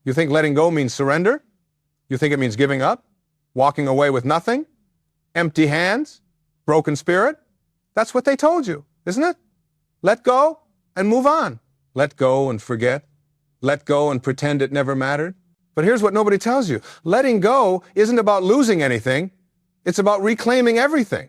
You think letting go means surrender? You think it means giving up? Walking away with nothing? Empty hands? Broken spirit? That's what they told you, isn't it? Let go and move on. Let go and forget. Let go and pretend it never mattered. But here's what nobody tells you. Letting go isn't about losing anything. It's about reclaiming everything.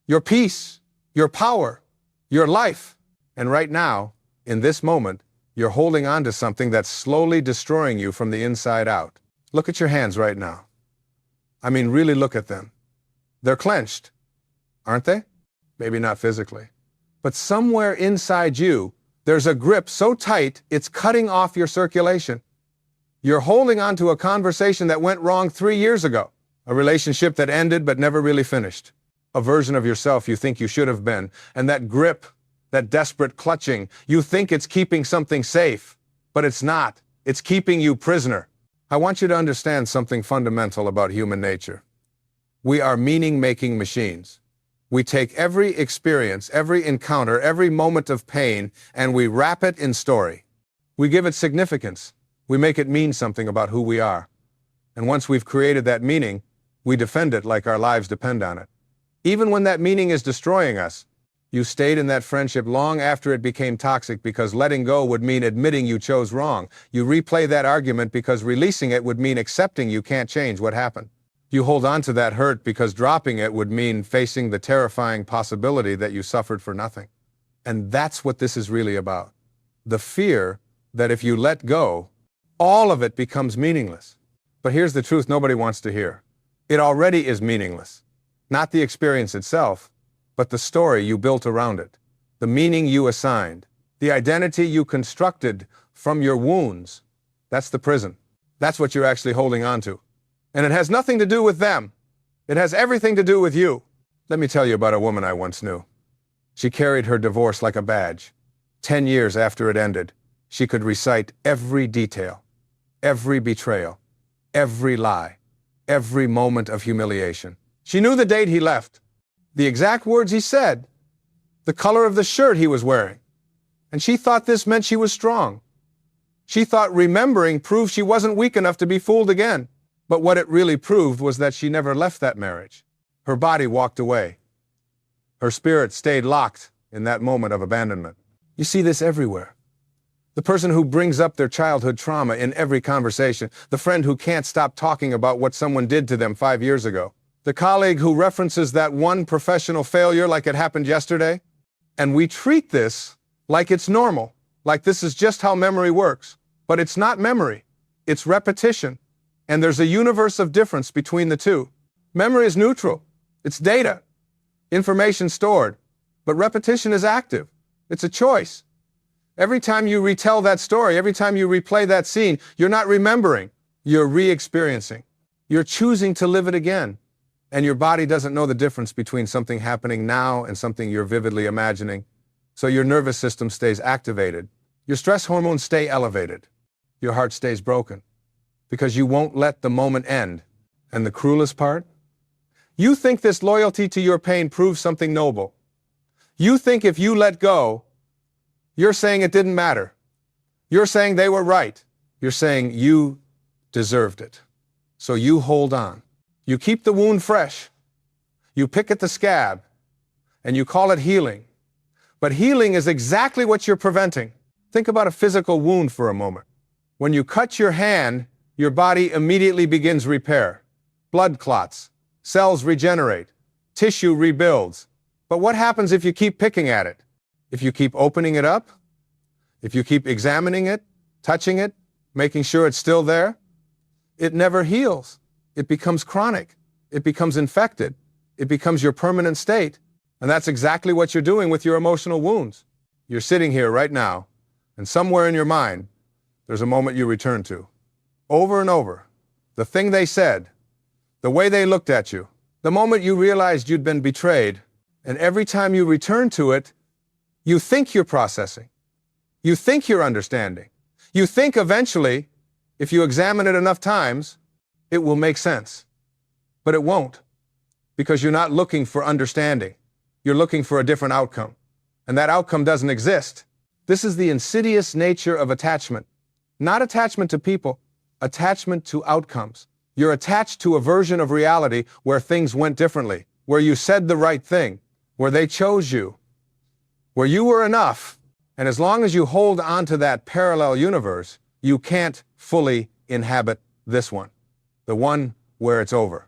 Your peace, your power, your life. And right now, in this moment, you're holding on to something that's slowly destroying you from the inside out. Look at your hands right now. I mean, really look at them. They're clenched, aren't they? Maybe not physically. But somewhere inside you, there's a grip so tight, it's cutting off your circulation. You're holding on to a conversation that went wrong 3 years ago, a relationship that ended but never really finished, a version of yourself you think you should have been, and that grip, that desperate clutching, you think it's keeping something safe, but it's not. It's keeping you prisoner. I want you to understand something fundamental about human nature. We are meaning-making machines. We take every experience, every encounter, every moment of pain, and we wrap it in story. We give it significance. We make it mean something about who we are. And once we've created that meaning, we defend it like our lives depend on it. Even when that meaning is destroying us, you stayed in that friendship long after it became toxic because letting go would mean admitting you chose wrong. You replay that argument because releasing it would mean accepting you can't change what happened. You hold on to that hurt because dropping it would mean facing the terrifying possibility that you suffered for nothing. And that's what this is really about. The fear that if you let go, all of it becomes meaningless. But here's the truth nobody wants to hear. It already is meaningless. Not the experience itself, but the story you built around it, the meaning you assigned, the identity you constructed from your wounds. That's the prison. That's what you're actually holding on to. And it has nothing to do with them. It has everything to do with you. Let me tell you about a woman I once knew. She carried her divorce like a badge. 10 years after it ended, she could recite every detail, every betrayal, every lie, every moment of humiliation. She knew the date he left, the exact words he said, the color of the shirt he was wearing. And she thought this meant she was strong. She thought remembering proved she wasn't weak enough to be fooled again. But what it really proved was that she never left that marriage. Her body walked away. Her spirit stayed locked in that moment of abandonment. You see this everywhere. The person who brings up their childhood trauma in every conversation, the friend who can't stop talking about what someone did to them 5 years ago, the colleague who references that one professional failure like it happened yesterday. And we treat this like it's normal, like this is just how memory works. But it's not memory, it's repetition. And there's a universe of difference between the two. Memory is neutral. It's data, information stored. But repetition is active. It's a choice. Every time you retell that story, every time you replay that scene, you're not remembering. You're re-experiencing. You're choosing to live it again. And your body doesn't know the difference between something happening now and something you're vividly imagining. So your nervous system stays activated. Your stress hormones stay elevated. Your heart stays broken. Because you won't let the moment end. And the cruelest part? You think this loyalty to your pain proves something noble. You think if you let go, you're saying it didn't matter. You're saying they were right. You're saying you deserved it. So you hold on. You keep the wound fresh. You pick at the scab. And you call it healing. But healing is exactly what you're preventing. Think about a physical wound for a moment. When you cut your hand, your body immediately begins repair. Blood clots, cells regenerate, tissue rebuilds. But what happens if you keep picking at it? If you keep opening it up? If you keep examining it, touching it, making sure it's still there? It never heals. It becomes chronic. It becomes infected. It becomes your permanent state. And that's exactly what you're doing with your emotional wounds. You're sitting here right now, and somewhere in your mind, there's a moment you return to. Over and over, the thing they said, the way they looked at you, the moment you realized you'd been betrayed, and every time you return to it, you think you're processing. You think you're understanding. You think eventually, if you examine it enough times, it will make sense. But it won't, because you're not looking for understanding. You're looking for a different outcome, and that outcome doesn't exist. This is the insidious nature of attachment. Not attachment to people, attachment to outcomes. You're attached to a version of reality where things went differently, where you said the right thing, where they chose you, where you were enough. And as long as you hold on to that parallel universe, you can't fully inhabit this one, the one where it's over,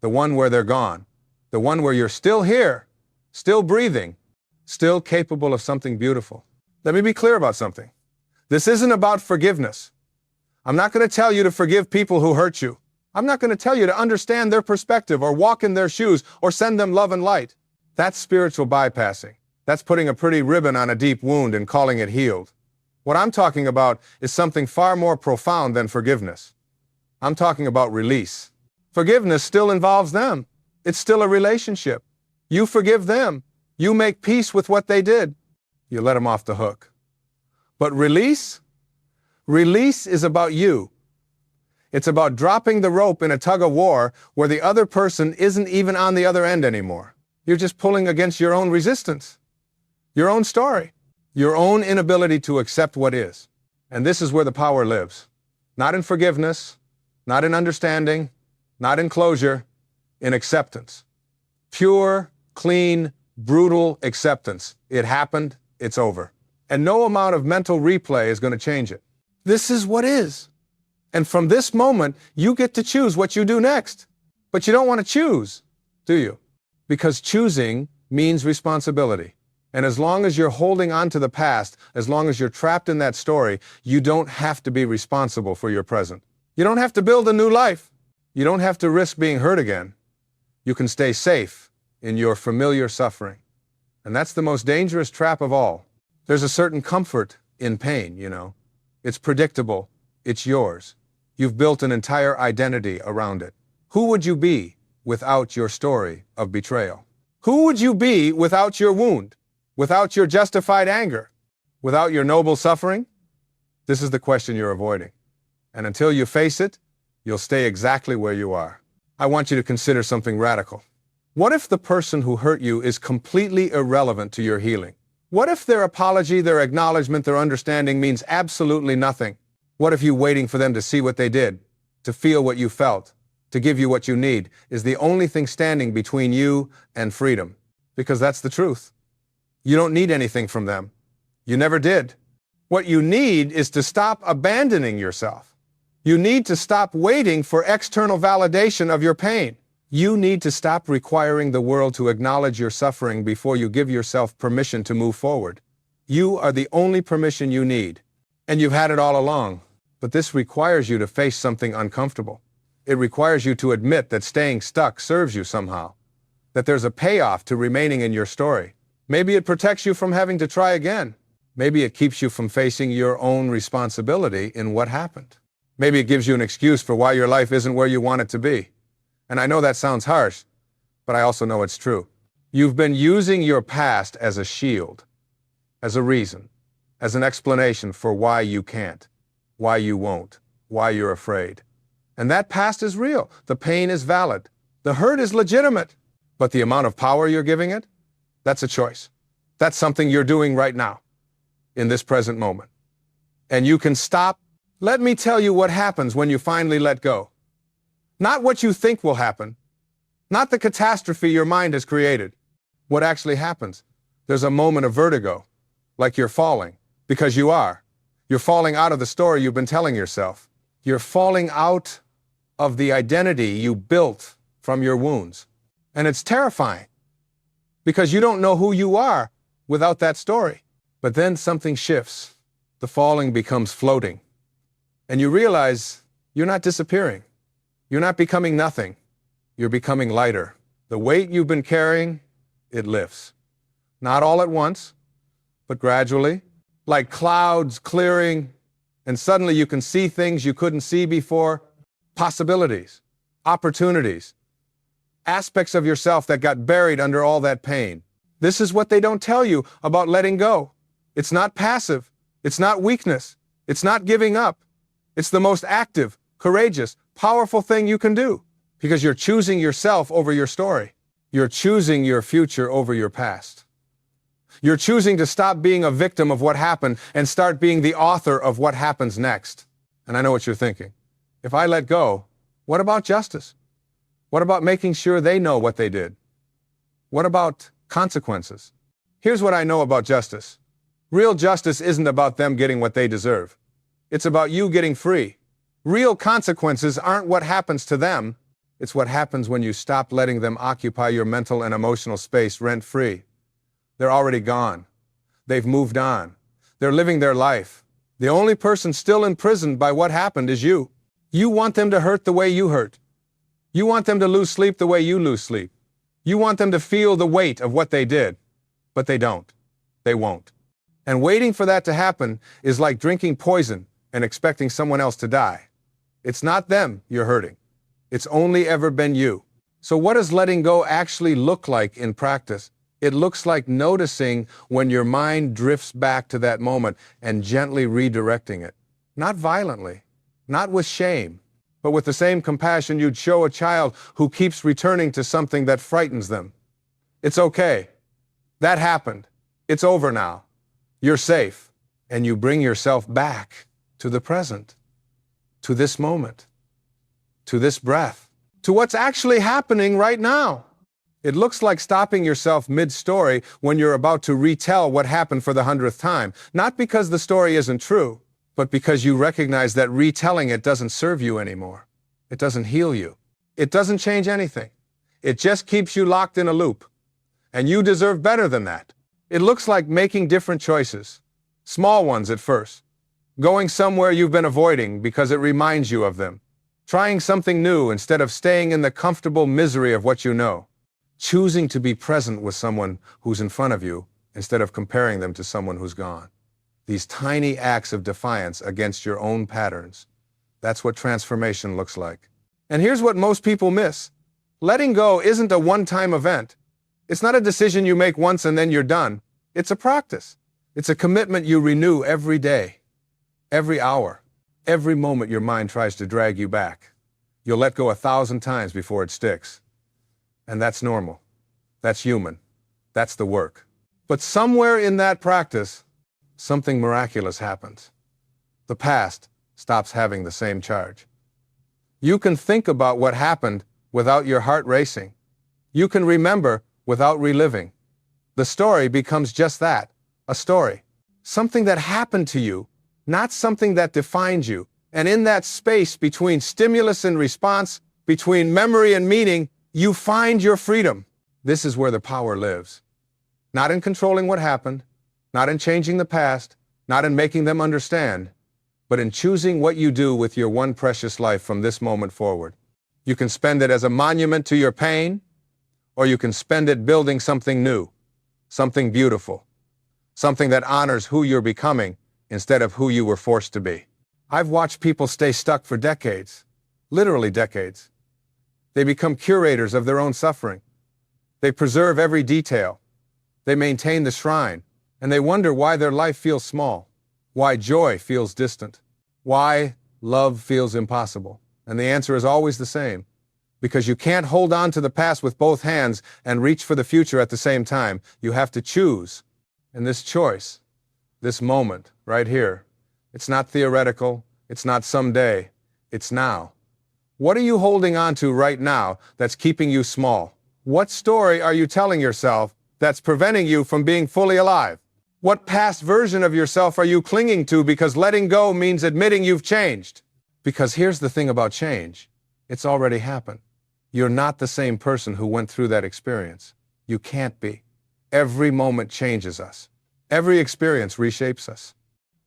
the one where they're gone, the one where you're still here, still breathing, still capable of something beautiful. Let me be clear about something. This isn't about forgiveness. I'm not going to tell you to forgive people who hurt you. I'm not going to tell you to understand their perspective or walk in their shoes or send them love and light. That's spiritual bypassing. That's putting a pretty ribbon on a deep wound and calling it healed. What I'm talking about is something far more profound than forgiveness. I'm talking about release. Forgiveness still involves them. It's still a relationship. You forgive them. You make peace with what they did. You let them off the hook. But release is about you. It's about dropping the rope in a tug of war where the other person isn't even on the other end anymore. You're just pulling against your own resistance, your own story, your own inability to accept what is. And this is where the power lives. Not in forgiveness, not in understanding, not in closure, in acceptance. Pure, clean, brutal acceptance. It happened, it's over. And no amount of mental replay is going to change it. This is what is. And from this moment, you get to choose what you do next. But you don't want to choose, do you? Because choosing means responsibility. And as long as you're holding on to the past, as long as you're trapped in that story, you don't have to be responsible for your present. You don't have to build a new life. You don't have to risk being hurt again. You can stay safe in your familiar suffering. And that's the most dangerous trap of all. There's a certain comfort in pain, you know. It's predictable. It's yours. You've built an entire identity around it. Who would you be without your story of betrayal? Who would you be without your wound? Without your justified anger? Without your noble suffering? This is the question you're avoiding. And until you face it, you'll stay exactly where you are. I want you to consider something radical. What if the person who hurt you is completely irrelevant to your healing? What if their apology, their acknowledgement, their understanding means absolutely nothing? What if you waiting for them to see what they did, to feel what you felt, to give you what you need, is the only thing standing between you and freedom? Because that's the truth. You don't need anything from them. You never did. What you need is to stop abandoning yourself. You need to stop waiting for external validation of your pain. You need to stop requiring the world to acknowledge your suffering before you give yourself permission to move forward. You are the only permission you need. And you've had it all along. But this requires you to face something uncomfortable. It requires you to admit that staying stuck serves you somehow. That there's a payoff to remaining in your story. Maybe it protects you from having to try again. Maybe it keeps you from facing your own responsibility in what happened. Maybe it gives you an excuse for why your life isn't where you want it to be. And I know that sounds harsh, but I also know it's true. You've been using your past as a shield, as a reason, as an explanation for why you can't, why you won't, why you're afraid. And that past is real. The pain is valid. The hurt is legitimate. But the amount of power you're giving it, that's a choice. That's something you're doing right now, in this present moment. And you can stop. Let me tell you what happens when you finally let go. Not what you think will happen. Not the catastrophe your mind has created. What actually happens? There's a moment of vertigo, like you're falling, because you are. You're falling out of the story you've been telling yourself. You're falling out of the identity you built from your wounds. And it's terrifying, because you don't know who you are without that story. But then something shifts. The falling becomes floating. And you realize you're not disappearing. You're not becoming nothing. You're becoming lighter. The weight you've been carrying, it lifts. Not all at once, but gradually, like clouds clearing, and suddenly you can see things you couldn't see before, possibilities, opportunities, aspects of yourself that got buried under all that pain. This is what they don't tell you about letting go. It's not passive. It's not weakness. It's not giving up. It's the most active, courageous, powerful thing you can do, because you're choosing yourself over your story. You're choosing your future over your past. You're choosing to stop being a victim of what happened and start being the author of what happens next. And I know what you're thinking. If I let go, what about justice? What about making sure they know what they did? What about consequences? Here's what I know about justice. Real justice isn't about them getting what they deserve. It's about you getting free. Real consequences aren't what happens to them. It's what happens when you stop letting them occupy your mental and emotional space rent-free. They're already gone. They've moved on. They're living their life. The only person still imprisoned by what happened is you. You want them to hurt the way you hurt. You want them to lose sleep the way you lose sleep. You want them to feel the weight of what they did. But they don't. They won't. And waiting for that to happen is like drinking poison and expecting someone else to die. It's not them you're hurting. It's only ever been you. So what does letting go actually look like in practice? It looks like noticing when your mind drifts back to that moment and gently redirecting it. Not violently, not with shame, but with the same compassion you'd show a child who keeps returning to something that frightens them. It's okay. That happened. It's over now. You're safe. And you bring yourself back to the present, to this moment, to this breath, to what's actually happening right now. It looks like stopping yourself mid-story when you're about to retell what happened for the 100th time, not because the story isn't true, but because you recognize that retelling it doesn't serve you anymore. It doesn't heal you. It doesn't change anything. It just keeps you locked in a loop. And you deserve better than that. It looks like making different choices, small ones at first, going somewhere you've been avoiding because it reminds you of them, trying something new instead of staying in the comfortable misery of what you know, choosing to be present with someone who's in front of you instead of comparing them to someone who's gone. These tiny acts of defiance against your own patterns. That's what transformation looks like. And here's what most people miss. Letting go isn't a one-time event. It's not a decision you make once and then you're done. It's a practice. It's a commitment you renew every day, every hour, every moment your mind tries to drag you back. You'll let go 1,000 times before it sticks. And that's normal. That's human. That's the work. But somewhere in that practice, something miraculous happens. The past stops having the same charge. You can think about what happened without your heart racing. You can remember without reliving. The story becomes just that, a story. Something that happened to you, not something that defines you. And in that space between stimulus and response, between memory and meaning, you find your freedom. This is where the power lives. Not in controlling what happened, not in changing the past, not in making them understand, but in choosing what you do with your one precious life from this moment forward. You can spend it as a monument to your pain, or you can spend it building something new, something beautiful, something that honors who you're becoming instead of who you were forced to be. I've watched people stay stuck for decades, literally decades. They become curators of their own suffering. They preserve every detail. They maintain the shrine, and they wonder why their life feels small, why joy feels distant, why love feels impossible. And the answer is always the same. Because you can't hold on to the past with both hands and reach for the future at the same time. You have to choose. And this choice, this moment, right here, it's not theoretical, it's not someday, it's now. What are you holding on to right now that's keeping you small? What story are you telling yourself that's preventing you from being fully alive? What past version of yourself are you clinging to because letting go means admitting you've changed? Because here's the thing about change. It's already happened. You're not the same person who went through that experience. You can't be. Every moment changes us. Every experience reshapes us.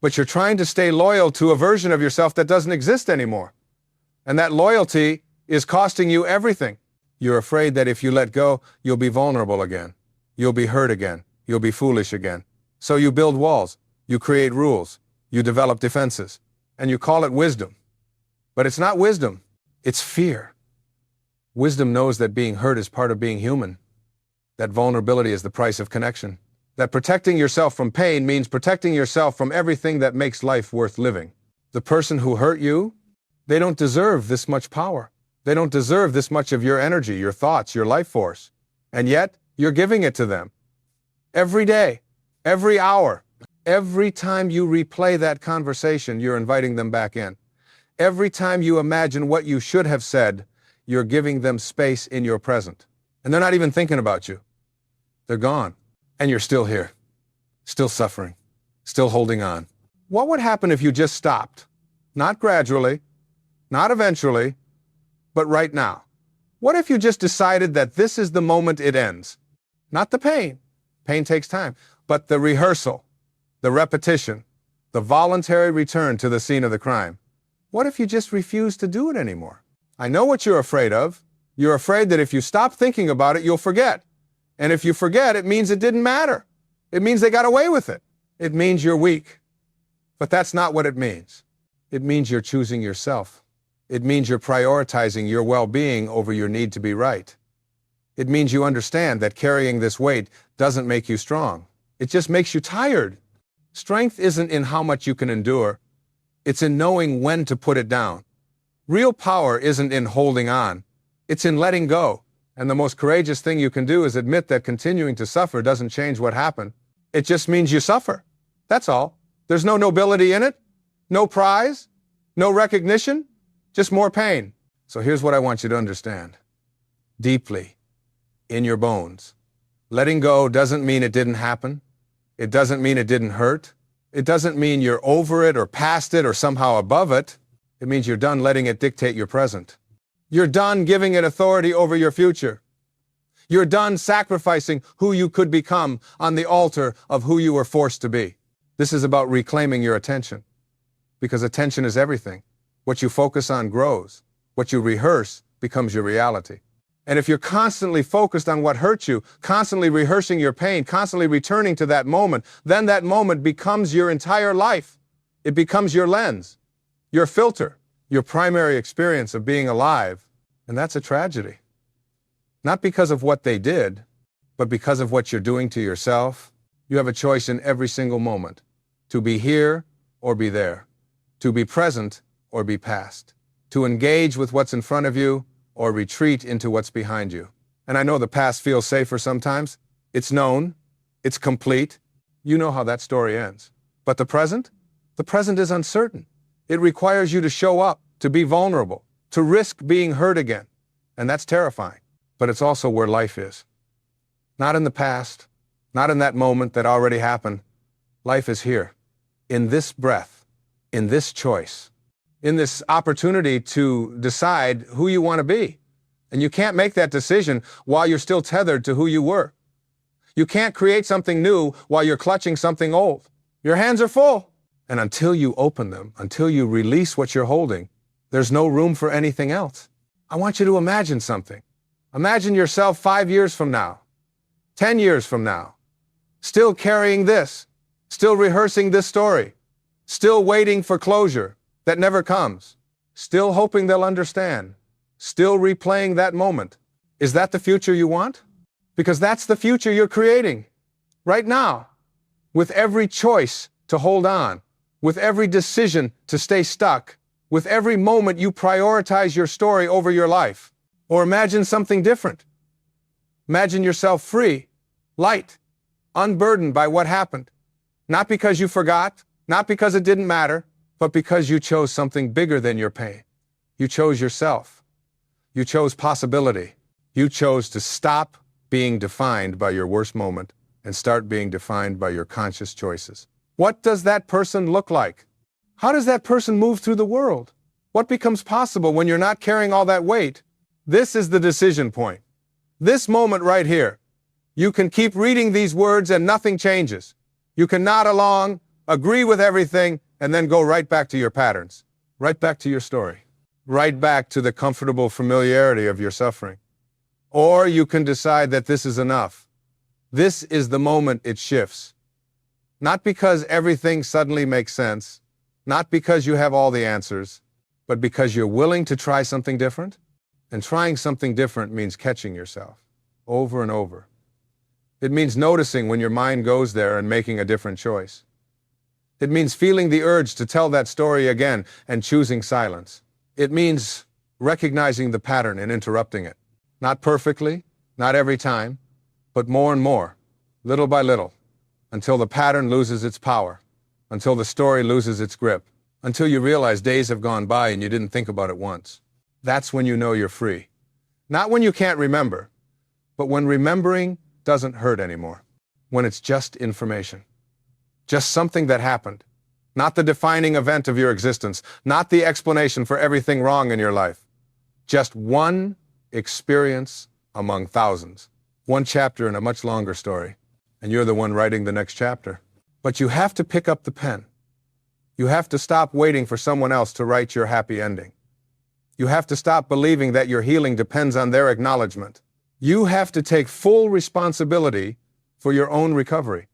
But you're trying to stay loyal to a version of yourself that doesn't exist anymore. And that loyalty is costing you everything. You're afraid that if you let go, you'll be vulnerable again. You'll be hurt again. You'll be foolish again. So you build walls. You create rules. You develop defenses. And you call it wisdom. But it's not wisdom. It's fear. Wisdom knows that being hurt is part of being human. That vulnerability is the price of connection. That protecting yourself from pain means protecting yourself from everything that makes life worth living. The person who hurt you, they don't deserve this much power. They don't deserve this much of your energy, your thoughts, your life force. And yet, you're giving it to them. Every day, every hour, every time you replay that conversation, you're inviting them back in. Every time you imagine what you should have said, you're giving them space in your present. And they're not even thinking about you. They're gone. And you're still here, still suffering, still holding on. What would happen if you just stopped? Not gradually, not eventually, but right now. What if you just decided that this is the moment it ends? Not the pain. Pain takes time. But the rehearsal, the repetition, the voluntary return to the scene of the crime. What if you just refuse to do it anymore? I know what you're afraid of. You're afraid that if you stop thinking about it, you'll forget. And if you forget, it means it didn't matter. It means they got away with it. It means you're weak. But that's not what it means. It means you're choosing yourself. It means you're prioritizing your well-being over your need to be right. It means you understand that carrying this weight doesn't make you strong. It just makes you tired. Strength isn't in how much you can endure. It's in knowing when to put it down. Real power isn't in holding on. It's in letting go. And the most courageous thing you can do is admit that continuing to suffer doesn't change what happened. It just means you suffer. That's all. There's no nobility in it, no prize, no recognition, just more pain. So here's what I want you to understand. Deeply, in your bones. Letting go doesn't mean it didn't happen. It doesn't mean it didn't hurt. It doesn't mean you're over it or past it or somehow above it. It means you're done letting it dictate your present. You're done giving it authority over your future. You're done sacrificing who you could become on the altar of who you were forced to be. This is about reclaiming your attention, because attention is everything. What you focus on grows. What you rehearse becomes your reality. And if you're constantly focused on what hurt you, constantly rehearsing your pain, constantly returning to that moment, then that moment becomes your entire life. It becomes your lens, your filter, your primary experience of being alive. And that's a tragedy. Not because of what they did, but because of what you're doing to yourself. You have a choice in every single moment, to be here or be there, to be present or be past, to engage with what's in front of you or retreat into what's behind you. And I know the past feels safer sometimes. It's known. It's complete. You know how that story ends. But the present? The present is uncertain. It requires you to show up, to be vulnerable, to risk being hurt again. And that's terrifying. But it's also where life is. Not in the past, not in that moment that already happened. Life is here, in this breath, in this choice, in this opportunity to decide who you want to be. And you can't make that decision while you're still tethered to who you were. You can't create something new while you're clutching something old. Your hands are full. And until you open them, until you release what you're holding, there's no room for anything else. I want you to imagine something. Imagine yourself 5 years from now, 10 years from now, still carrying this, still rehearsing this story, still waiting for closure that never comes, still hoping they'll understand, still replaying that moment. Is that the future you want? Because that's the future you're creating right now, with every choice to hold on, with every decision to stay stuck, with every moment you prioritize your story over your life. Or imagine something different. Imagine yourself free, light, unburdened by what happened. Not because you forgot, not because it didn't matter, but because you chose something bigger than your pain. You chose yourself. You chose possibility. You chose to stop being defined by your worst moment and start being defined by your conscious choices. What does that person look like? How does that person move through the world? What becomes possible when you're not carrying all that weight? This is the decision point. This moment right here. You can keep reading these words and nothing changes. You can nod along, agree with everything, and then go right back to your patterns, right back to your story, right back to the comfortable familiarity of your suffering. Or you can decide that this is enough. This is the moment it shifts. Not because everything suddenly makes sense, not because you have all the answers, but because you're willing to try something different. And trying something different means catching yourself over and over. It means noticing when your mind goes there and making a different choice. It means feeling the urge to tell that story again and choosing silence. It means recognizing the pattern and interrupting it. Not perfectly, not every time, but more and more, little by little, until the pattern loses its power, until the story loses its grip. until you realize days have gone by and you didn't think about it once. That's when you know you're free. Not when you can't remember, but when remembering doesn't hurt anymore. When it's just information. Just something that happened. Not the defining event of your existence. Not the explanation for everything wrong in your life. Just one experience among thousands. One chapter in a much longer story. And you're the one writing the next chapter. But you have to pick up the pen. You have to stop waiting for someone else to write your happy ending. You have to stop believing that your healing depends on their acknowledgement. You have to take full responsibility for your own recovery.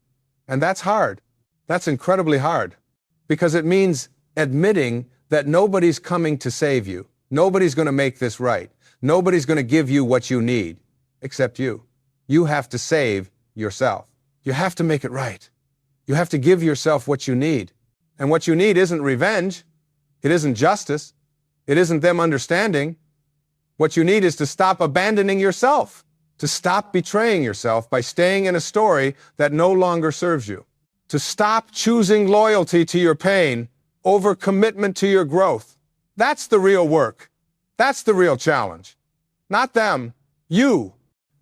And that's hard. That's incredibly hard. Because it means admitting that nobody's coming to save you. Nobody's going to make this right. Nobody's going to give you what you need, except you. You have to save yourself. You have to make it right. You have to give yourself what you need. And what you need isn't revenge. It isn't justice. It isn't them understanding. What you need is to stop abandoning yourself, to stop betraying yourself by staying in a story that no longer serves you, to stop choosing loyalty to your pain over commitment to your growth. That's the real work. That's the real challenge. Not them, you.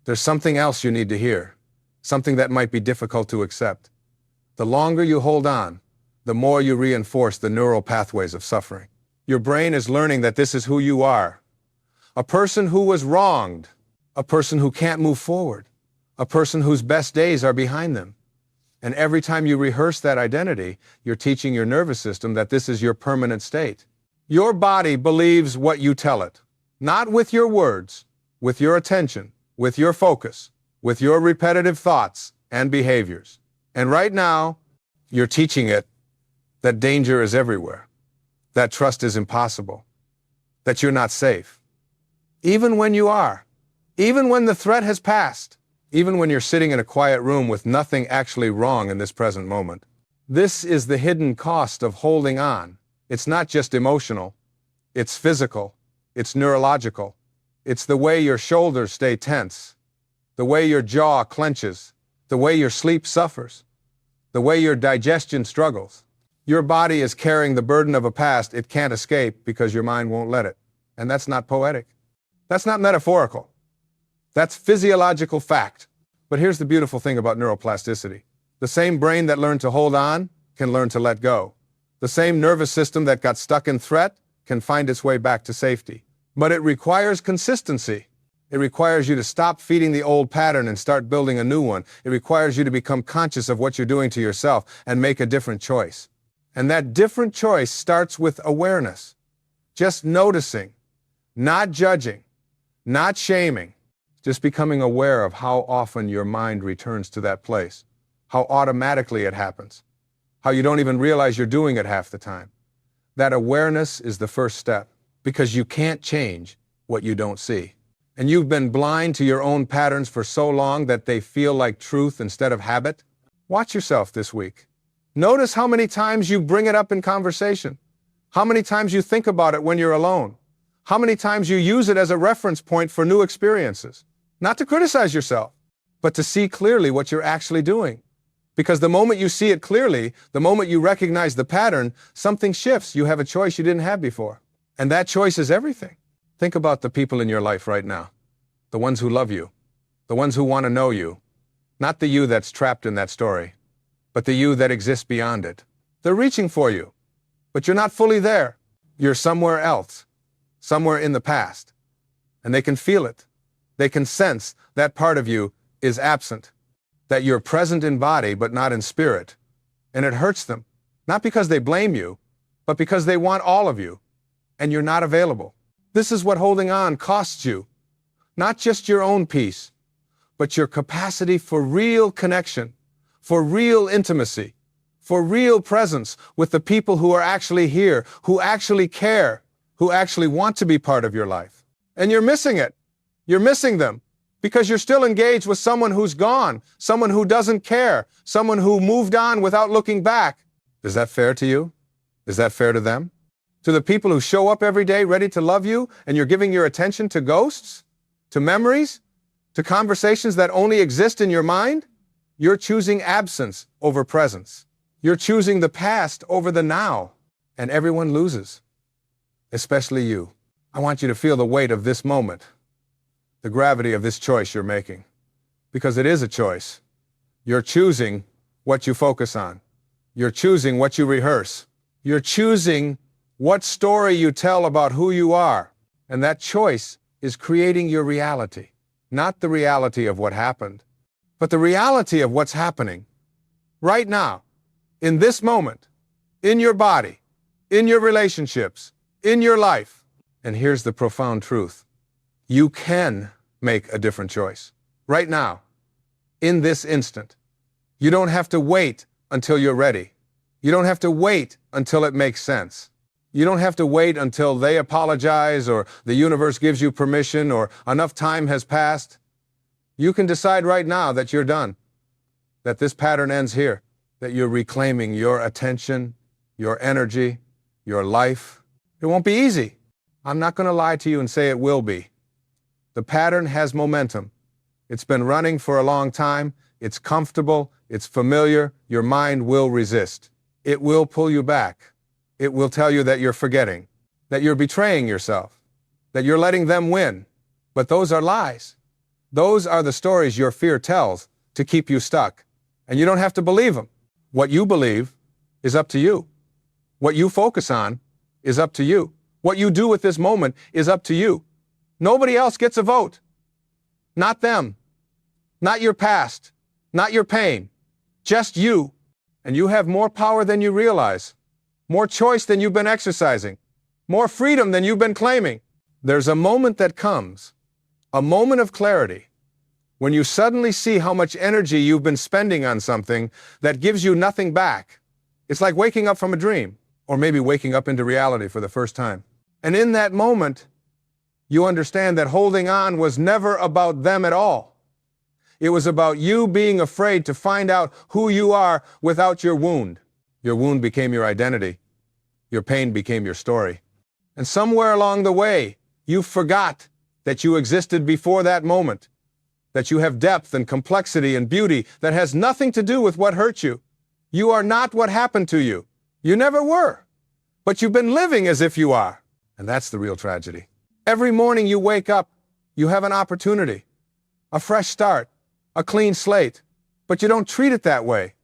There's something else you need to hear, something that might be difficult to accept. The longer you hold on, the more you reinforce the neural pathways of suffering. Your brain is learning that this is who you are. A person who was wronged, a person who can't move forward, a person whose best days are behind them. And every time you rehearse that identity, you're teaching your nervous system that this is your permanent state. Your body believes what you tell it, not with your words, with your attention, with your focus, with your repetitive thoughts and behaviors. And right now, you're teaching it that danger is everywhere, that trust is impossible, that you're not safe. Even when you are, even when the threat has passed, even when you're sitting in a quiet room with nothing actually wrong in this present moment. This is the hidden cost of holding on. It's not just emotional, it's physical, it's neurological. It's the way your shoulders stay tense, the way your jaw clenches, the way your sleep suffers, the way your digestion struggles. Your body is carrying the burden of a past it can't escape because your mind won't let it. And that's not poetic. That's not metaphorical. That's physiological fact. But here's the beautiful thing about neuroplasticity. The same brain that learned to hold on can learn to let go. The same nervous system that got stuck in threat can find its way back to safety. But it requires consistency. It requires you to stop feeding the old pattern and start building a new one. It requires you to become conscious of what you're doing to yourself and make a different choice. And that different choice starts with awareness. Just noticing, not judging, not shaming, just becoming aware of how often your mind returns to that place, how automatically it happens, how you don't even realize you're doing it half the time. That awareness is the first step, because you can't change what you don't see. And you've been blind to your own patterns for so long that they feel like truth instead of habit. Watch yourself this week. Notice how many times you bring it up in conversation, how many times you think about it when you're alone, how many times you use it as a reference point for new experiences. Not to criticize yourself, but to see clearly what you're actually doing. Because the moment you see it clearly, the moment you recognize the pattern, something shifts. You have a choice you didn't have before. And that choice is everything. Think about the people in your life right now. The ones who love you. The ones who want to know you. Not the you that's trapped in that story, but the you that exists beyond it. They're reaching for you, but you're not fully there. You're somewhere else, somewhere in the past. And they can feel it. They can sense that part of you is absent, that you're present in body but not in spirit. And it hurts them, not because they blame you, but because they want all of you, and you're not available. This is what holding on costs you. Not just your own peace, but your capacity for real connection, for real intimacy, for real presence with the people who are actually here, who actually care, who actually want to be part of your life. And you're missing it. You're missing them because you're still engaged with someone who's gone, someone who doesn't care, someone who moved on without looking back. Is that fair to you? Is that fair to them? To the people who show up every day ready to love you, and you're giving your attention to ghosts, to memories, to conversations that only exist in your mind? You're choosing absence over presence. You're choosing the past over the now. and everyone loses, especially you. I want you to feel the weight of this moment, the gravity of this choice you're making, because it is a choice. You're choosing what you focus on. You're choosing what you rehearse. You're choosing what story you tell about who you are. And that choice is creating your reality, not the reality of what happened, but the reality of what's happening right now, in this moment, in your body, in your relationships, in your life. And here's the profound truth. You can make a different choice right now, in this instant. You don't have to wait until you're ready. You don't have to wait until it makes sense. You don't have to wait until they apologize or the universe gives you permission or enough time has passed. You can decide right now that you're done, that this pattern ends here, that you're reclaiming your attention, your energy, your life. It won't be easy. I'm not going to lie to you and say it will be. The pattern has momentum. It's been running for a long time. It's comfortable. It's familiar. Your mind will resist. It will pull you back. It will tell you that you're forgetting, that you're betraying yourself, that you're letting them win. But those are lies. Those are the stories your fear tells to keep you stuck. And you don't have to believe them. What you believe is up to you. What you focus on is up to you. What you do with this moment is up to you. Nobody else gets a vote. Not them. Not your past. Not your pain. Just you. And you have more power than you realize. More choice than you've been exercising. More freedom than you've been claiming. There's a moment that comes, a moment of clarity, when you suddenly see how much energy you've been spending on something that gives you nothing back. It's like waking up from a dream, or maybe waking up into reality for the first time. And in that moment, you understand that holding on was never about them at all. It was about you being afraid to find out who you are without your wound. Your wound became your identity. Your pain became your story. And somewhere along the way, you forgot that you existed before that moment, that you have depth and complexity and beauty that has nothing to do with what hurt you. You are not what happened to you. You never were. But you've been living as if you are. And that's the real tragedy. Every morning you wake up, you have an opportunity, a fresh start, a clean slate. But you don't treat it that way.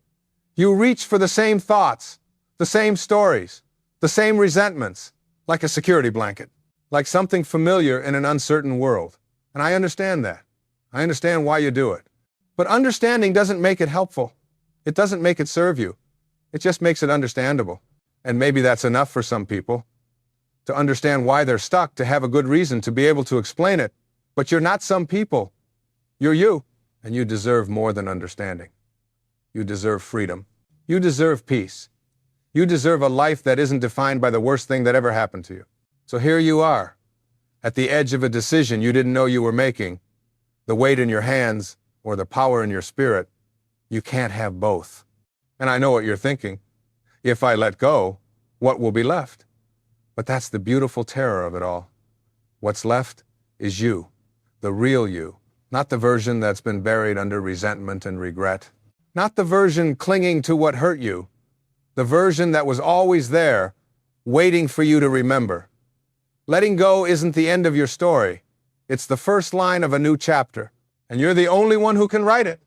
You reach for the same thoughts, the same stories, the same resentments, like a security blanket, like something familiar in an uncertain world. And I understand that. I understand why you do it. But understanding doesn't make it helpful. It doesn't make it serve you. It just makes it understandable. And maybe that's enough for some people, to understand why they're stuck, to have a good reason to be able to explain it. But you're not some people. You're you. And you deserve more than understanding. You deserve freedom. You deserve peace. You deserve a life that isn't defined by the worst thing that ever happened to you. So here you are, at the edge of a decision you didn't know you were making, the weight in your hands or the power in your spirit. You can't have both. And I know what you're thinking. If I let go, what will be left? But that's the beautiful terror of it all. What's left is you, the real you, not the version that's been buried under resentment and regret, not the version clinging to what hurt you, the version that was always there, waiting for you to remember. Letting go isn't the end of your story. It's the first line of a new chapter, and you're the only one who can write it.